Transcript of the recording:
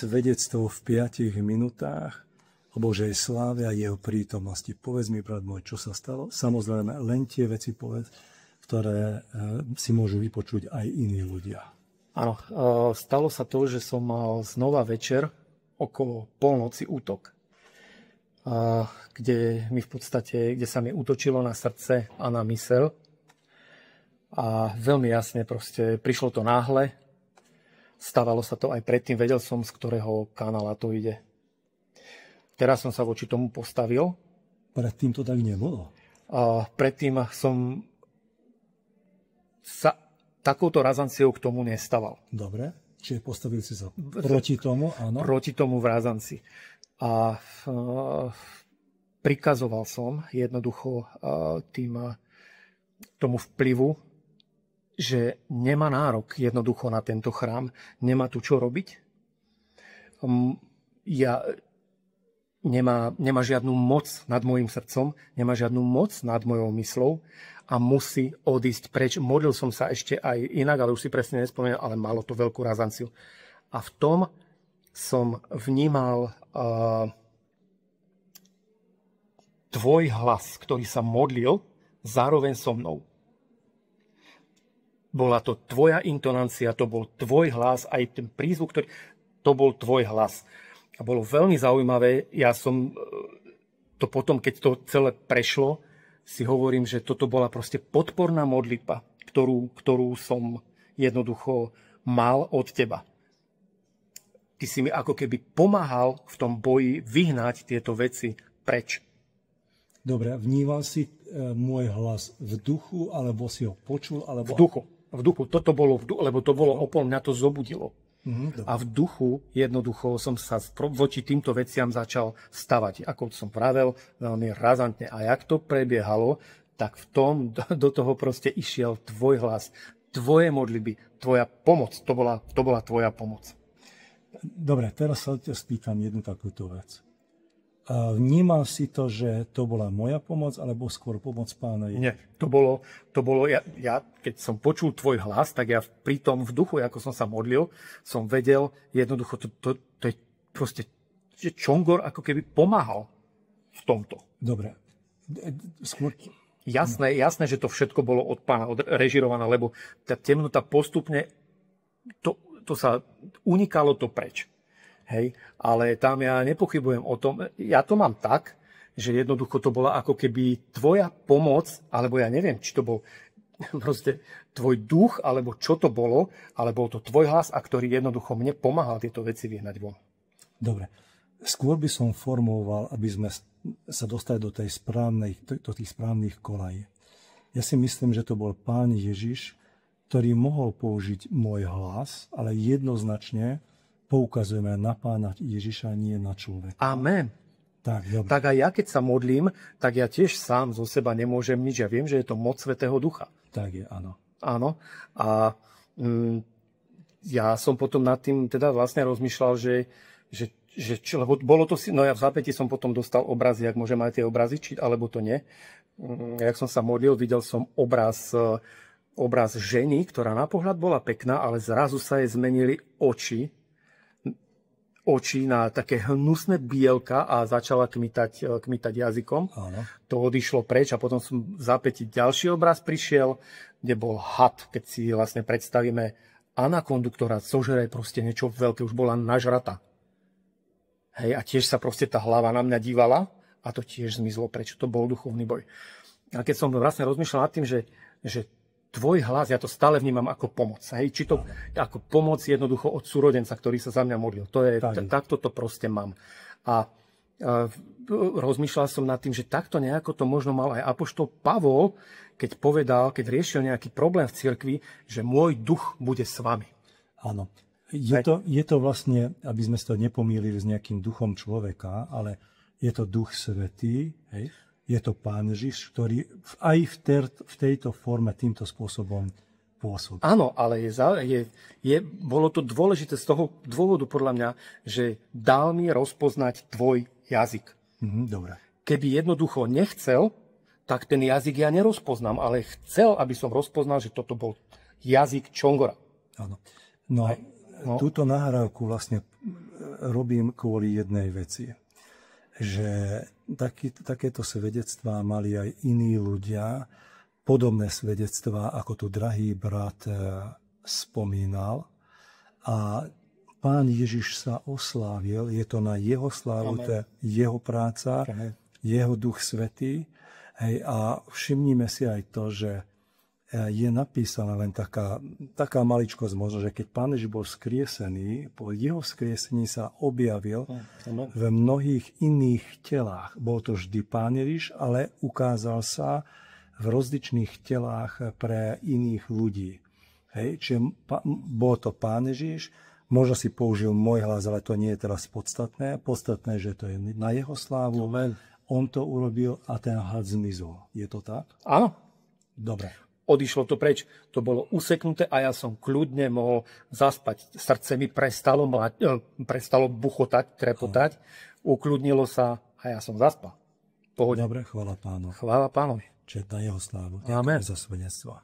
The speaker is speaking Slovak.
svedectvo v 5 minútach o Božej sláve a jeho prítomnosti. Povedz mi, brat môj, čo sa stalo? Samozrejme, len tie veci povedz, ktoré si môžu vypočuť aj iní ľudia. Áno, stalo sa to, že som mal znova večer okolo polnoci útok, kde sa mi útočilo na srdce a na myseľ. A veľmi jasne proste prišlo to náhle. Stávalo sa to aj predtým, vedel som, z ktorého kanála to ide. Teraz som sa voči tomu postavil. Predtým to tak nebolo? Predtým som sa takouto razanciou k tomu nestával. Dobre, čiže postavil si sa proti tomu, áno? Proti tomu v razanci. A prikazoval som jednoducho tomu vplyvu, že nemá nárok jednoducho na tento chrám, nemá tu čo robiť. Nemá žiadnu moc nad môjim srdcom, nemá žiadnu moc nad mojou myslou a musí odísť preč. Modlil som sa ešte aj inak, ale už si presne nespomínam, ale malo to veľkú razanciu. A v tom som vnímal tvoj hlas, ktorý sa modlil zároveň so mnou. Bola to tvoja intonácia, to bol tvoj hlas, aj ten prízvuk, to bol tvoj hlas. A bolo veľmi zaujímavé, ja som to potom, keď to celé prešlo, si hovorím, že toto bola proste podporná modlitba, ktorú som jednoducho mal od teba. Ty si mi ako keby pomáhal v tom boji vyhnať tieto veci preč. Dobre, vnímal si môj hlas v duchu, alebo si ho počul? Alebo... V duchu. Toto bolo v duchu, lebo to bolo okolo mňa, to zobudilo. A v duchu jednoducho som sa voči týmto veciam začal stavať. Ako som vravel, veľmi razantne. A jak to prebiehalo, tak v tom do toho proste išiel tvoj hlas, tvoje modlitby, tvoja pomoc. To bola tvoja pomoc. Dobre, teraz sa ťa spýtam jednu takúto vec. Vnímal si to, že to bola moja pomoc, alebo skôr pomoc Pána Ježiša? Nie, to bolo ja, keď som počul tvoj hlas, tak ja pri tom v duchu, ako som sa modlil, som vedel, jednoducho, to je proste, že Čongor ako keby pomáhal v tomto. Dobre. Skôr... Jasné, že to všetko bolo od Pána režirované, lebo tá temnota postupne, to sa unikalo to preč. Hej, ale tam ja nepochybujem o tom, ja to mám tak, že jednoducho to bola ako keby tvoja pomoc, alebo ja neviem, či to bol proste tvoj duch, alebo čo to bolo, ale bol to tvoj hlas, a ktorý jednoducho mne pomáhal tieto veci vyhnať von. Dobre, skôr by som formoval, aby sme sa dostali do tých správnych kolají. Ja si myslím, že to bol Pán Ježiš, ktorý mohol použiť môj hlas, ale jednoznačne poukazujeme na Pána Ježiša, nie na človeka. Amen. Tak aj ja, keď sa modlím, tak ja tiež sám zo seba nemôžem nič. Ja viem, že je to moc Svätého Ducha. Tak je, áno. Áno. A ja som potom nad tým teda vlastne rozmýšľal, lebo bolo to, no ja v zápäti som potom dostal obrazy, ak môžem aj tie obrazy, alebo to nie. Jak som sa modlil, videl som obraz ženy, ktorá na pohľad bola pekná, ale zrazu sa jej zmenili oči na také hnusné bielka a začala kmitať jazykom. Áno. To odišlo preč a potom som v zápäti ďalší obraz prišiel, kde bol had, keď si vlastne predstavíme anakondu, ktorá zožere proste niečo veľké, už bola nažrata. Hej, a tiež sa proste tá hlava na mňa dívala a to tiež zmizlo preč. To bol duchovný boj. A keď som vlastne rozmýšľal nad tým, že tvoj hlas, ja to stále vnímam ako pomoc. Hej? Či to ako pomoc jednoducho od súrodenca, ktorý sa za mňa modlil. Takto to proste mám. A rozmýšľal som nad tým, že takto nejako to možno mal aj apoštol Pavol, keď riešil nejaký problém v cirkvi, že môj duch bude s vami. Áno. Je to vlastne, aby sme to nepomýlili s nejakým duchom človeka, ale je to Duch Svätý, hej? Je to Pán Ježiš, ktorý aj v tejto forme týmto spôsobom pôsobí. Áno, ale bolo to dôležité z toho dôvodu podľa mňa, že dal mi rozpoznať tvoj jazyk. Dobre. Keby jednoducho nechcel, tak ten jazyk ja nerozpoznám, ale chcel, aby som rozpoznal, že toto bol jazyk Čongora. Áno. No, túto nahrávku vlastne robím kvôli jednej veci. Že takéto svedectvá mali aj iní ľudia, podobné svedectvá, ako tu drahý brat spomínal. A Pán Ježiš sa oslávil, je to na jeho slávu, to je jeho práca, jeho Duch Svätý. Hej, a všimnime si aj to, že je napísaná len taká maličkosť možno, že keď Pán Ježiš bol skriesený, po jeho skriesení sa objavil v mnohých iných telách. Bol to vždy Pán Ježiš, ale ukázal sa v rozličných telách pre iných ľudí. Hej, čiže bol to Pán Ježiš, možno si použil môj hlas, ale to nie je teraz podstatné. Podstatné, že to je na jeho slávu. Amen. On to urobil a ten had zmizol. Je to tak? Áno. Dobre. Odišlo to preč. To bolo useknuté a ja som kľudne mohol zaspať. Srdce mi prestalo buchotať, trepotať. Ukľudnilo sa a ja som zaspal. Pohodne. Dobre, chvála Pánu. Chvála Pánovi. Čiže na jeho slávu. Amen. Ďakujem za svedectvo.